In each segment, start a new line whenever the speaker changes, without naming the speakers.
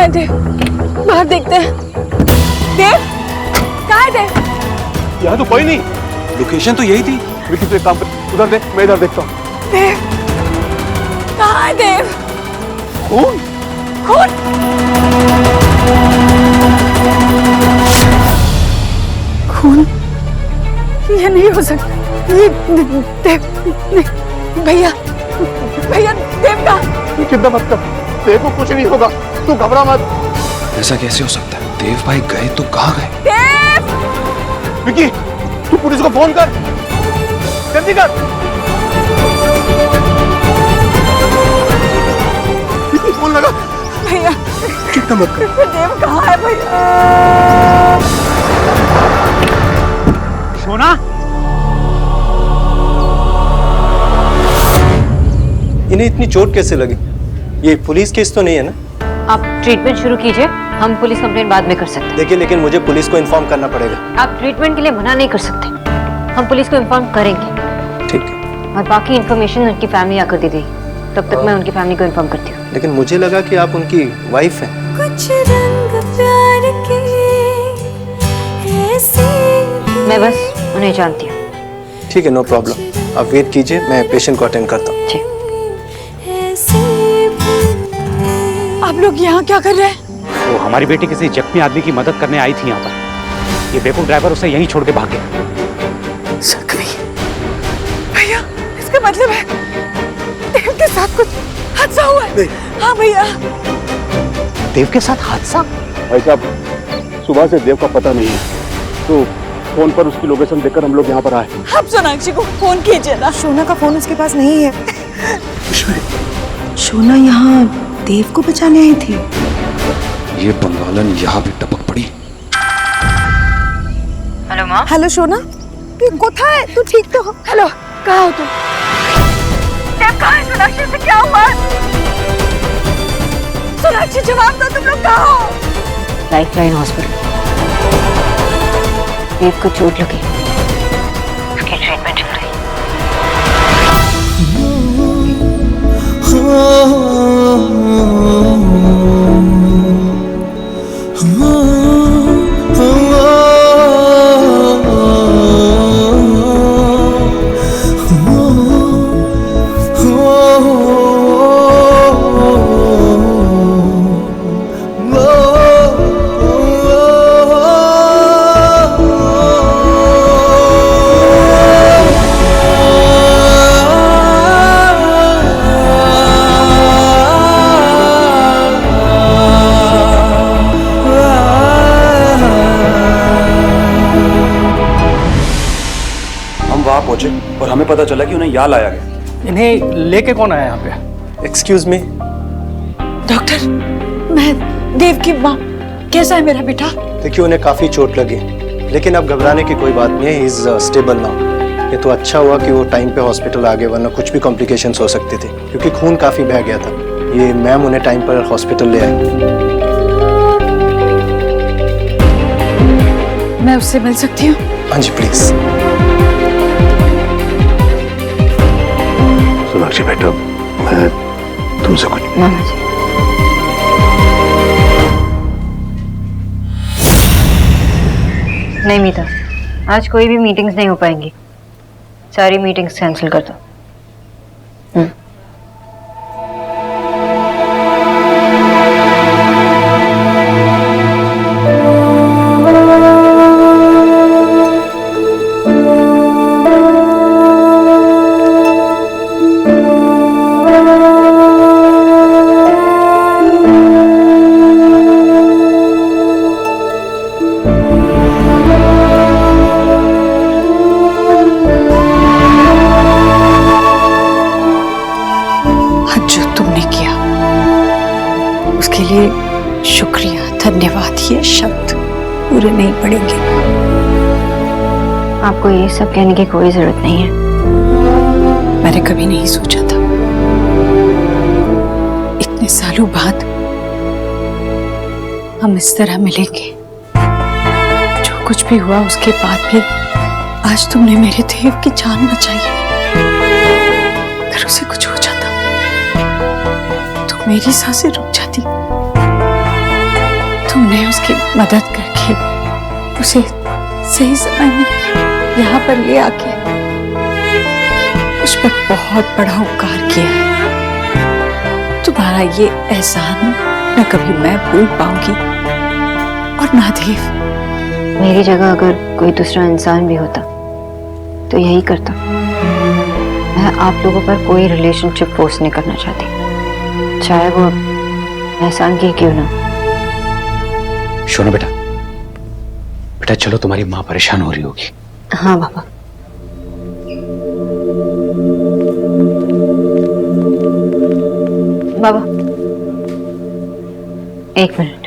कहाँ है देव? बाहर देखते हैं। देव, कहाँ है देव?
यहाँ तो कोई नहीं।
लोकेशन तो यही थी।
विकी तू एक काम कर, उधर देख, मैं इधर देखता हूँ।
देव, कहाँ है देव?
खून?
खून? खून? ये नहीं हो सकता। ये देव, भैया, भैया देव का।
तू चिंता मत कर, देव को कुछ नहीं होगा, तू घबरा मत।
ऐसा कैसे हो सकता है? देव भाई गए तो कहाँ गए?
देव!
विकी, तू पुलिस को फोन कर, जल्दी कर। विकी फोन लगा।
भैया,
चिंता मत कर।
देव कहाँ है भैया?
सोना,
इन्हें इतनी चोट कैसे लगी? ये पुलिस केस तो नहीं है ना?
आप ट्रीटमेंट शुरू कीजिए, हम पुलिस कंप्लेंट बाद में कर सकते हैं।
देखिए, लेकिन मुझे पुलिस को इन्फॉर्म करना पड़ेगा।
आप ट्रीटमेंट के लिए मना नहीं कर सकते, हम पुलिस को इन्फॉर्म करेंगे।
ठीक है।
और बाकी इन्फॉर्मेशन उनकी फैमिली आकर दे देगी, तब तक मैं उनकी फैमिली को इन्फॉर्म करती हूँ।
लेकिन मुझे लगा कि आप उनकी वाइफ हैं।
कुछ रंग प्यार के ऐसे
मैं बस उन्हें जानती हूँ।
ठीक है, नो प्रॉब्लम। आप वेट कीजिए, मैं पेशेंट को अटेंड करता हूँ।
ठीक।
आप लोग यहाँ क्या कर रहे हैं?
वो हमारी बेटी किसी जख्मी आदमी की मदद करने आई थी यहाँ पर। ये बेवकूफ ड्राइवर उसे यहीं छोड़ के भाग गया।
जख्मी? भैया, इसका मतलब है देव के साथ कुछ हादसा हुआ है? हाँ भैया।
देव के साथ हादसा?
भाई साहब, सुबह से देव का पता नहीं है, तो फोन पर उसकी लोकेशन देखकर हम लोग यहाँ पर आए।
आप सोनाक्षी को फोन कीजिए ना।
शोना का फोन उसके पास नहीं है। शोना यहाँ देव को बचाने आई थी।
ये बंगालन यहाँ भी टपक पड़ी।
हेलो माँ।
हेलो शोना, ये कोথায়? तू ठीक तो हो?
हेलो, कहाँ हो तुम? देव कहाँ है? सोनाक्षी से क्या हुआ? सोनाक्षी जवाब दो, तुम लोग कहाँ हो?
Lifeline hospital. देव को चोट लगी, उसकी ट्रीटमेंट चल रही है।
पहुंचे और हमें पता चला कि उन्हें यहाँ लाया गया।
इन्हें लेके कौन आया यहाँ पे?
Excuse me.
डॉक्टर, मैं देव की माँ। कैसा है मेरा बेटा?
देखिए, उन्हें काफी चोट लगी, लेकिन अब घबराने की कोई बात नहीं है। He is stable now. ये तो अच्छा हुआ कि वो टाइम पे हॉस्पिटल आ गए, वरना कुछ भी कॉम्प्लिकेशंस हो सकती थी, क्योंकि खून काफी बह गया था। ये मैम उन्हें टाइम पर हॉस्पिटल ले आए।
मैं उससे मिल सकती हूँ?
हाँ जी, प्लीज।
सोनाक्षी बेटा, मैं तुमसे कुछ
नहीं मीता, आज कोई भी मीटिंग्स नहीं हो पाएंगी, सारी मीटिंग्स कैंसिल कर दो।
शुक्रिया, धन्यवाद, ये शब्द पूरे नहीं पड़ेंगे।
आपको ये सब कहने की कोई जरूरत नहीं है।
मैंने कभी नहीं सोचा था इतने सालों बाद हम इस तरह मिलेंगे। जो कुछ भी हुआ उसके बाद भी आज तुमने मेरे देव की जान बचाई। अगर उसे कुछ हो जाता तो मेरी सांसें रुक जाती। तुमने उसकी मदद करके उसे सही समय में यहाँ पर ले आके उस पर बहुत बड़ा उपकार किया है। तुम्हारा ये एहसान न कभी मैं भूल पाऊंगी और ना देव।
मेरी जगह अगर कोई दूसरा इंसान भी होता तो यही करता। मैं आप लोगों पर कोई रिलेशनशिप फोर्स नहीं करना चाहती, चाहे वो एहसान की क्यों ना।
सुनो बेटा, बेटा चलो, तुम्हारी माँ परेशान हो रही होगी।
हाँ बाबा। बाबा एक मिनट।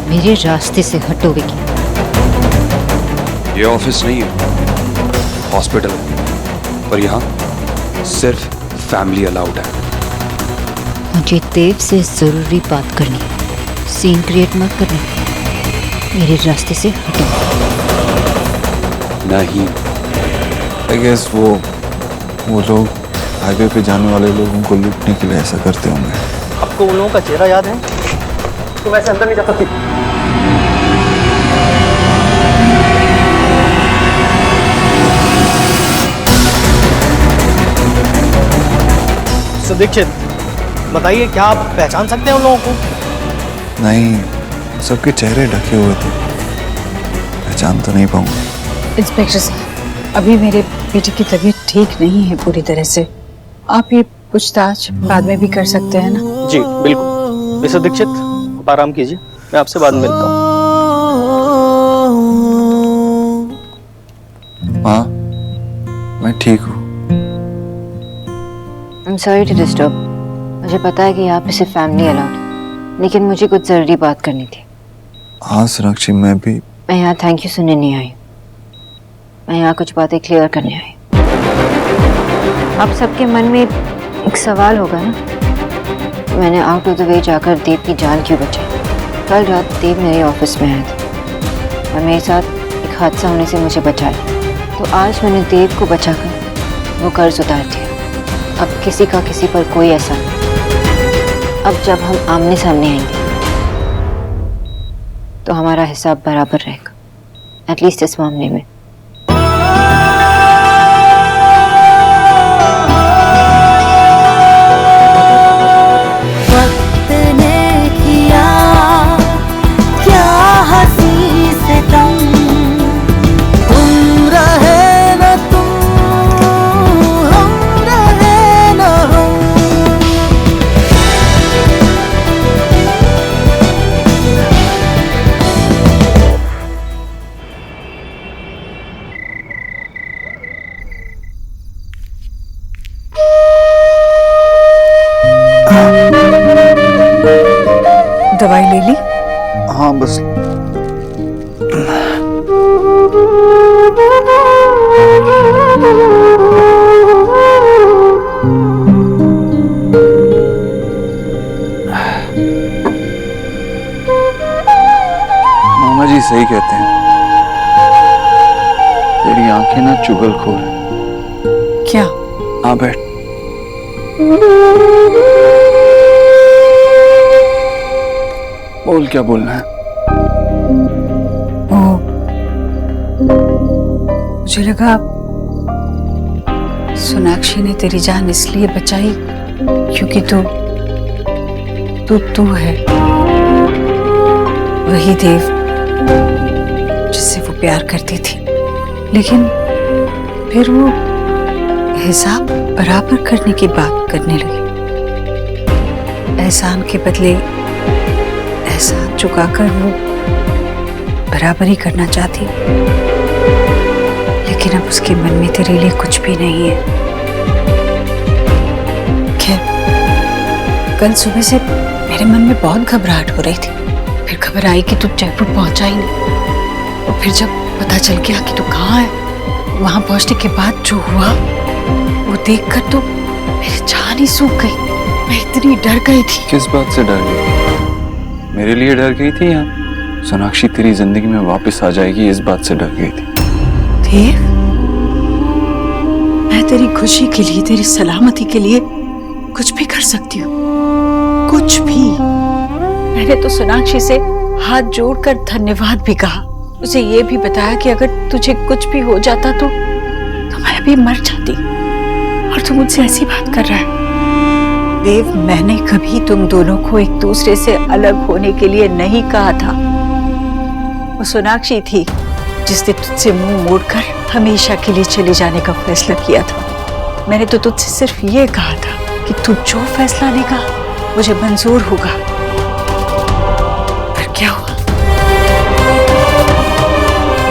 मेरे रास्ते से हटो विकी।
ये ऑफिस नहीं है, हॉस्पिटल है, पर यहाँ सिर्फ फैमिली अलाउड है।
मुझे देव से जरूरी बात करनी है, सीन क्रिएट मत करना। मेरे रास्ते से हटो।
नहीं।
आई गेस वो लोग हाईवे पे जाने वाले लोगों को लूटने के लिए ऐसा करते होंगे।
आपको उन लोगों का चेहरा याद है? तो वैसे अंदर नहीं जा सकती। दीक्षित, बताइए क्या आप पहचान सकते हैं उन लोगों को?
नहीं, सबके चेहरे ढके हुए थे, पहचान तो नहीं पाऊंगा।
इंस्पेक्टर साहब, अभी मेरे बेटे की तबीयत ठीक नहीं है पूरी तरह से। आप ये पूछताछ बाद में भी कर सकते हैं ना?
जी बिल्कुल। मिस्टर दीक्षित, आप आराम कीजिए, मैं आपसे बाद में मिलता हूँ।
माँ, मैं ठीक हूँ।
I'm sorry to disturb। मुझे पता है कि यहाँ पे सिर्फ फैमिली अलाउड, लेकिन मुझे कुछ जरूरी बात करनी थी।
हाँ सोनाक्षी, मैं
यहाँ थैंक यू सुनने नहीं आई, मैं यहाँ कुछ बातें क्लियर करने आई। आप सबके मन में एक सवाल होगा ना, मैंने आउट ऑफ द वे जाकर देव की जान क्यों बचाई। कल रात देव मेरे ऑफिस में आए थे और मेरे साथ एक हादसा होने से मुझे बचाया। तो आज मैंने देव को बचाकर वो कर्ज उतार दिया। अब किसी का किसी पर कोई ऐसा नहीं। अब जब हम आमने सामने आएंगे तो हमारा हिसाब बराबर रहेगा, एटलीस्ट इस मामले में।
वक्त ने किया क्या हंसी से तुम रहे न तुम, हम रहे न हम।
दवाई ले ली?
हाँ बस मामा जी सही कहते हैं, तेरी आंखें ना चुगलखोर है।
क्या?
हाँ बैठ। बोल, क्या बोलना है?
मुझे लगा सोनाक्षी ने तेरी जान इसलिए बचाई क्योंकि तू है वही देव जिससे वो प्यार करती थी। लेकिन फिर वो हिसाब बराबर करने की बात करने लगी। एहसान के बदले एहसान चुकाकर वो बराबरी करना चाहती, लेकिन अब उसके मन में तेरे लिए कुछ भी नहीं है। खैर, कल सुबह से मेरे मन में बहुत घबराहट हो रही थी। फिर खबर आई कि तू जयपुर पहुंचा ही नहीं, और फिर जब पता चल गया कि तू कहाँ है, वहां पहुंचने के बाद जो हुआ वो देखकर तो मेरी जान ही सूख गई। मैं इतनी डर गई थी।
किस बात से डर गई? मेरे लिए डर गई थी या सोनाक्षी तेरी जिंदगी में वापस आ जाएगी इस बात से डर गई थी?
देव, मैं तेरी खुशी के लिए, तेरी सलामती के लिए कुछ भी कर सकती हूँ, कुछ भी। मैंने तो सोनाक्षी से हाथ जोड़कर धन्यवाद भी कहा, उसे ये भी बताया कि अगर तुझे कुछ भी हो जाता तो मैं भी मर जाती, और तू मुझसे ऐसी बात कर रहा है। देव, मैंने कभी तुम दोनों को एक दूसरे से अलग होने के लिए नहीं कहा था। वो सोनाक्षी थी जिसने तुझसे मुंह मोड़कर हमेशा के लिए चले जाने का फैसला किया था। मैंने तो तुझसे सिर्फ ये कहा था कि तू जो फैसला लेगा मुझे मंजूर होगा। पर क्या हुआ?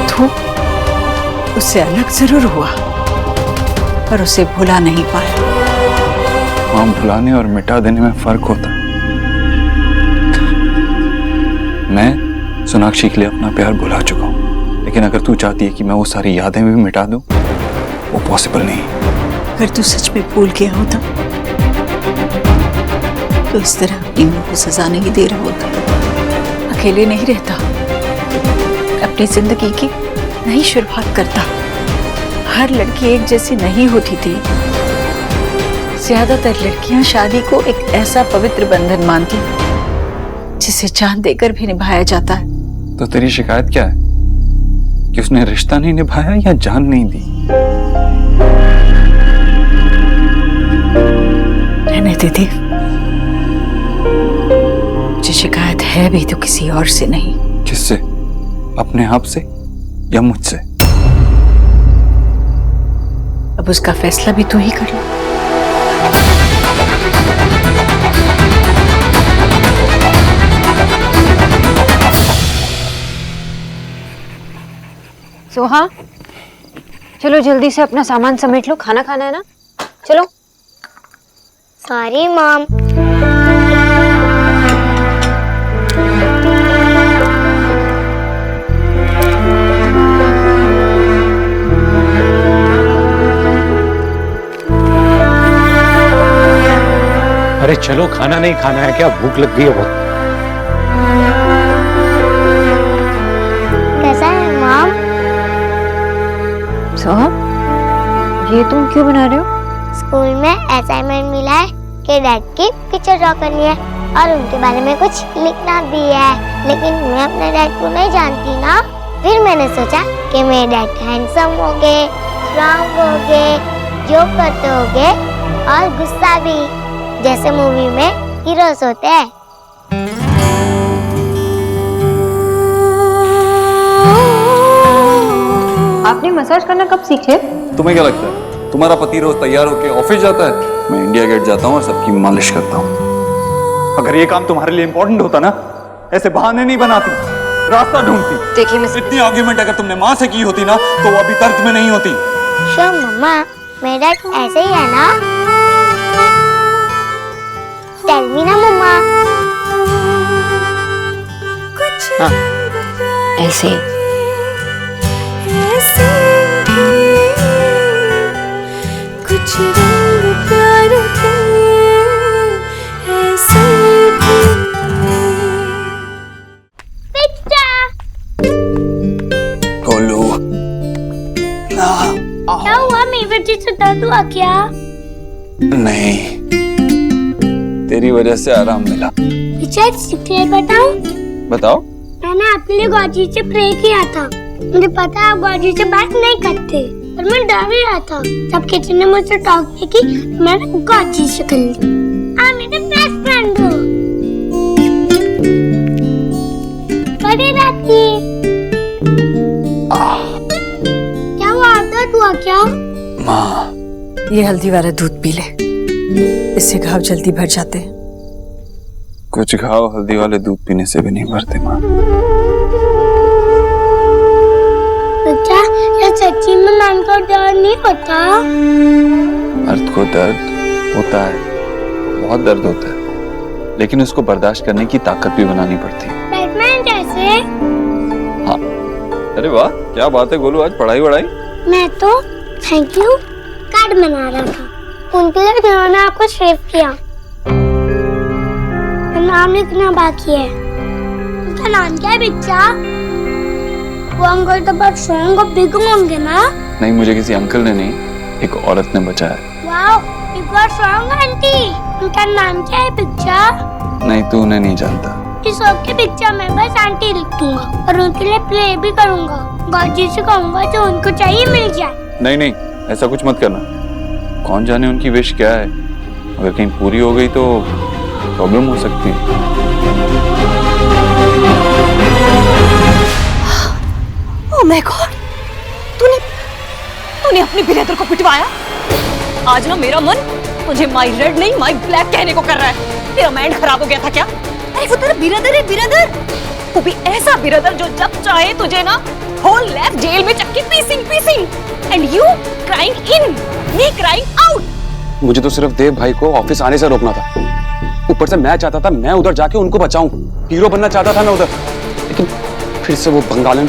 तू उससे अलग जरूर हुआ पर उसे भुला नहीं पाया।
हाँ, भुलाने और मिटा देने में फर्क होता है। मैं सोनाक्षी के लिए अपना प्यार भुला चुका हूँ, लेकिन अगर तू चाहती है कि मैं वो सारी यादें भी मिटा दूं, वो पॉसिबल नहीं।
अगर तू सच में भूल गया होता तो इस तरह अपनी मां को सजा नहीं दे रहा होता, अकेले नहीं रहता, अपनी जिंदगी की नई शुरुआत करता। हर लड़की एक जैसी नहीं होती थी। ज्यादातर लड़कियां शादी को एक ऐसा पवित्र बंधन मानती जिसे जान देकर भी निभाया जाता है।
तो तेरी शिकायत क्या है कि उसने रिश्ता नहीं निभाया या जान नहीं दी?
रहने दे देव, मुझे शिकायत है भी तो किसी और से नहीं।
किससे? अपने आप से या मुझसे?
अब उसका फैसला भी तू ही कर ले।
सोहा, चलो जल्दी से अपना सामान समेट लो, खाना खाना है ना। चलो।
Sorry mom.
अरे चलो, खाना नहीं खाना है क्या? भूख लग गई है बहुत।
कैसा है मॉम?
सोहा, ये तुम क्यों बना रहे हो?
स्कूल में असाइनमेंट मिला है कि डैड की पिक्चर ड्रॉ करनी है और उनके बारे में कुछ लिखना भी है, लेकिन मैं अपने डैड को नहीं जानती ना। फिर मैंने सोचा कि मेरे डैड हैंडसम होंगे, स्ट्रॉन्ग होंगे, जोक करते होंगे और गुस्सा भी, जैसे मूवी में हीरोज होते हैं।
आपने मसाज करना कब सीखे?
तुम्हें क्या लगता है तुम्हारा पति रोज तैयार होकर ऑफिस जाता है? मैं इंडिया गेट जाता हूँ और सबकी मालिश करता हूँ।
अगर ये काम तुम्हारे लिए इम्पोर्टेंट होता ना, ऐसे बहाने नहीं बनाती, रास्ता ढूंढती।
देखिए मिस,
इतनी आर्ग्यूमेंट अगर तुमने माँ से की होती ना तो वो अभी दर्द में नहीं होती।
श्योर मम्मा, मेरा डैड ऐसे ही है ना? टेल मी ना मम्मा।
हाँ, ऐसे ही।
कुछ रंग प्यार के ऐसे
गोलू,
क्या हुआ? मेरी वजह से दर्द हुआ क्या?
नहीं, तेरी वजह से आराम मिला।
सीक्रेट बताऊं?
बताओ।
मैंने आपके लिए गॉड से प्रे किया था। मुझे पता है आप गॉड से बात नहीं करते, पर मैं डर भी रहा था। जब किसी ने मुझसे टॉक की तो मैंने गॉड से कर ली। आप मेरे बेस्ट फ्रेंड हो। बड़ी रात की क्या हुआ? दर्द हुआ क्या?
माँ,
ये हल्दी वाला दूध पी ले, इससे घाव जल्दी भर जाते हैं।
कुछ घाव हल्दी वाले दूध पीने से भी नहीं भरते माँ।
बच्चा, क्या सच्ची में मैम को दर्द नहीं होता?
मर्द को दर्द होता है, बहुत दर्द होता है, लेकिन उसको बर्दाश्त करने की ताकत भी बनानी पड़ती है।
बैटमैन जैसे?
हाँ। अरे वाह, क्या बात है गोलू, आज पढ़ाई वढ़ाई?
मैं तो थैंक यू कार्ड बना रहा था। उनके लिए जिन्होंने आपको सेव किया। नाम लिखना बाकी है। उनका नाम क्या है बिच्चा? वो अंकल तो बहुत स्ट्रॉन्ग और बिग होंगे ना?
नहीं, मुझे किसी अंकल ने नहीं, एक औरत ने बचाया।
वाओ, बिग और स्ट्रॉन्ग आंटी। उनका नाम क्या है बिच्चा?
नहीं, तू उन्हें नहीं जानता।
इस के बिच्चा मैं बस आंटी लिख दूंगा और उनके लिए प्रे भी करूंगा। गाजी से कहूंगा जो उनको चाहिए मिल जाए।
नहीं नहीं, ऐसा कुछ मत करना। कौन जाने उनकी विश क्या है, अगर कहीं पूरी हो गई तो प्रॉब्लम हो सकती है।
ओह माय गॉड, तूने अपने ब्रदर को पिटवाया। आज ना मेरा मन तुझे माई रेड नहीं माई ब्लैक कहने को कर रहा है। तेरा माइंड खराब हो गया था क्या? अरे वो तेरा ब्रदर है, ब्रदर। वो भी ऐसा ब्रदर जो जब चाहे तुझे ना होल लाइफ जेल में चक्की पीसिंग and you crying in, me crying out.
मुझे तो सिर्फ देव भाई को ऑफिस आने से रोकना था। ऊपर से मैं चाहता था मैं उधर जाके उनको बचाऊं, हीरो बनना चाहता था मैं उधर, लेकिन फिर से वो बंगालन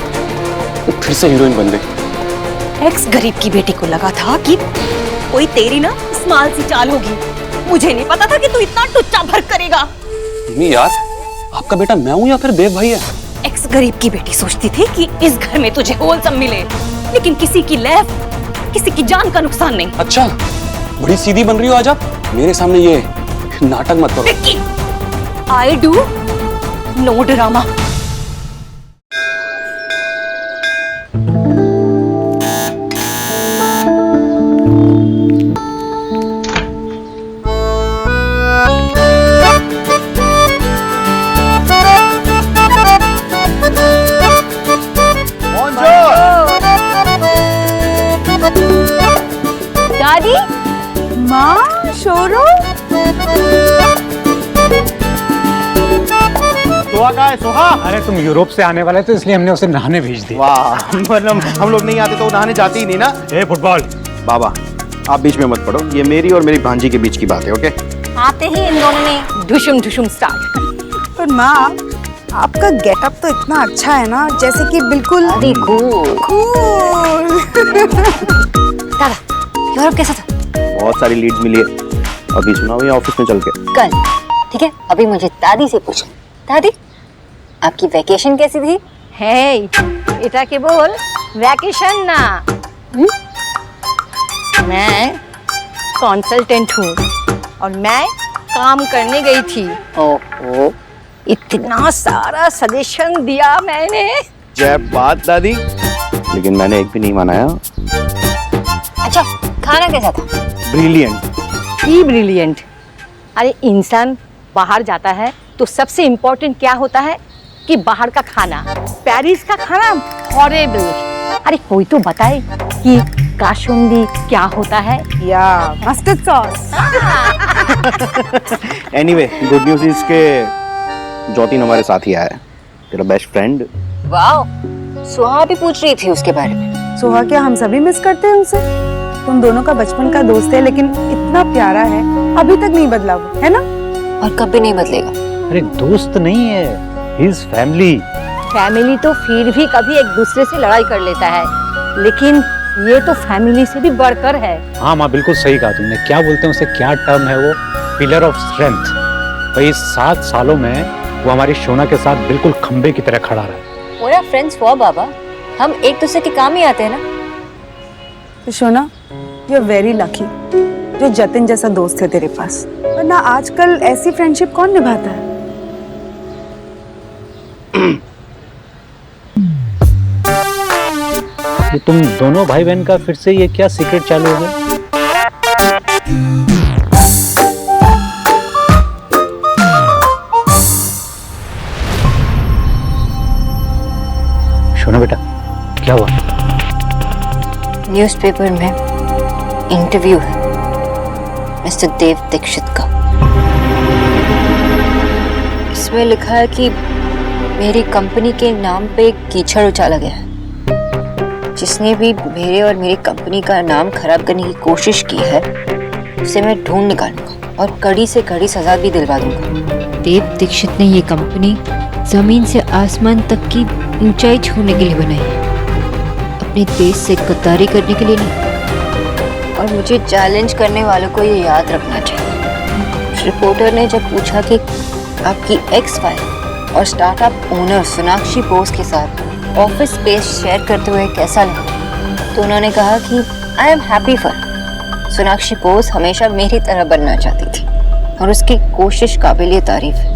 फिर से हीरोइन बन गई।
एक्स गरीब की बेटी को लगा था कि कोई तेरी ना स्माल सी चाल होगी। मुझे नहीं पता था कि तू इतना टुच्चा भर करेगा।
नहीं यार, आपका बेटा मैं हूं या फिर देव भाई है?
एक्स गरीब की बेटी सोचती थी कि इस घर में तुझे होलसम मिले, लेकिन किसी की लाइफ, किसी की जान का नुकसान नहीं।
अच्छा, बड़ी सीधी बन रही हो आज आप। मेरे सामने ये नाटक मत करो।
I do no drama.
दादी, माँ, शोरो।
सोहा कहाँ है? सोहा?
अरे तुम यूरोप से आने वाले तो इसलिए हमने उसे नहाने भेज दिया।
वाह, मतलब हम लोग नहीं आते तो वो नहाने जाती ही नहीं ना।
ए फुटबॉल।
बाबा, आप बीच में मत पड़ो, ये मेरी और मेरी भांजी के बीच की बात है, ओके?
आते ही इन दोनों ने ढुशुम स्टार्ट।
पर माँ, आपका गेटअप तो इतना अच्छा है ना, जैसे कि बिल्कुल
कूल। दादा, यूरोप कैसा था?
बहुत सारी लीड्स मिली है, अभी सुना हुई ऑफिस में चल के।
कल, ठीक है? अभी मुझे दादी से पूछो। दादी, आपकी वैकेशन कैसी थी?
हे, इटा के बोल वैकेशन ना। मैं कंसल्टेंट हूँ और मैं काम करने गई थी। ओहो, इतना सारा सजेशन दिया मैंने।
जय बात दादी, लेकिन मैंने एक भी नहीं मनाया।
अच्छा, खाना कैसा था?
ब्रिलियंट।
ही ब्रिलियंट। अरे इंसान बाहर जाता है तो सबसे इम्पोर्टेंट क्या होता है कि बाहर का खाना। पेरिस का खाना हॉरिबल। अरे कोई तो बताए कि काशुंदी क्या होता है?
या mustard sauce.
Anyway, good news is के जॉतिन हमारे साथ ही आया है, तेरा बेस्ट फ्रेंड।
वाओ, सुहा भी पूछ रही थी उसके बारे में।
सोहा, क्या हम सभी मिस करते हैं उसे? तुम दोनों का बचपन का दोस्त है, लेकिन इतना प्यारा है, अभी तक नहीं बदला वो, है ना?
और कभी नहीं बदलेगा।
अरे दोस्त नहीं है, हिज फैमिली।
फैमिली तो फिर भी कभी एक दूसरे से लड़ाई कर लेता है, लेकिन ये तो फैमिली से भी बढ़कर है।
हाँ माँ, बिल्कुल सही कहा तुमने। क्या बोलते हैं उसे, क्या टर्म है वो? Pillar of strength. भाई 7 सालों में वो हमारी शोना के साथ बिल्कुल खंबे की तरह खड़ा रहा।
पूरा फ्रेंड्स हुआ बाबा, हम एक दूसरे के काम ही आते हैं ना।
तो Shona, you are very lucky जो जतिन जैसा दोस्त है तेरे पास, वरना आजकल ऐसी फ्रेंडशिप कौन निभाता है?
ये तुम दोनों भाई बहन का फिर से ये क्या सीक्रेट चालू हो गया? शोना बेटा, क्या हुआ?
न्यूज़पेपर में इंटरव्यू है मिस्टर देव दीक्षित का। इसमें लिखा है कि मेरी कंपनी के नाम पे कीचड़ उछाला गया है। जिसने भी मेरे और मेरी कंपनी का नाम खराब करने की कोशिश की है उसे मैं ढूंढ निकालूंगा और कड़ी से कड़ी सजा भी दिलवा दूंगा। देव दीक्षित ने ये कंपनी जमीन से आसमान तक की ऊंचाई छूने के लिए बनाई है, अपने देश से गद्दारी करने के लिए नहीं। और मुझे चैलेंज करने वालों को ये याद रखना चाहिए। रिपोर्टर ने जब पूछा कि आपकी एक्स वाइफ और स्टार्टअप ओनर सोनाक्षी बोस के साथ ऑफिस स्पेस शेयर करते हुए कैसा लगा? तो उन्होंने कहा कि I am happy for Sonakshi Bose हमेशा मेरी तरह बनना चाहती थी और उसकी कोशिश काबिल तारीफ है।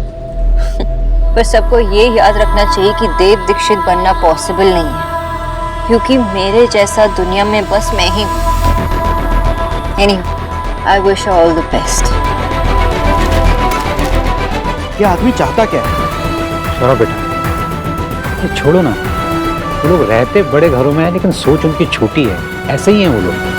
पर सबको ये याद रखना चाहिए कि देव दीक्षित बनना पॉसिबल नहीं है, क्योंकि मेरे जैसा दुनिया में बस मैं ही हूँ। Anyway, I wish her all the best.
ये आदमी चाहता क्या है?
छोड़ो बेटा, ये छोड़ो ना। वो लोग रहते बड़े घरों में हैं लेकिन सोच उनकी छोटी है, ऐसे ही हैं वो लोग।